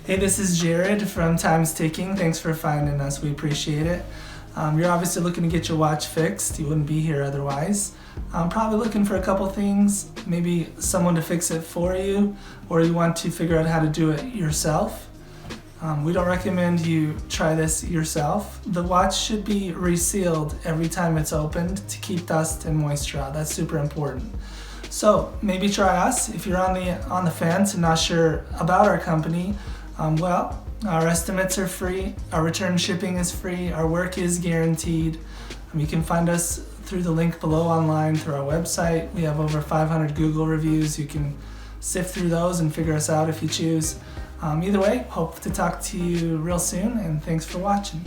Hey, this is Jared from Time's Ticking. Thanks for finding us. We appreciate it. You're obviously looking to get your watch fixed. You wouldn't be here otherwise. I'm probably looking for a couple things, maybe someone to fix it for you, or you want to figure out how to do it yourself. We don't recommend you try this yourself. The watch should be resealed every time it's opened to keep dust and moisture out. That's super important. So maybe try us. If you're on the fence and not sure about our company, our estimates are free, our return shipping is free, our work is guaranteed. You can find us through the link below online through our website. We have over 500 Google reviews. You can sift through those and figure us out if you choose. Either way, hope to talk to you real soon, and thanks for watching.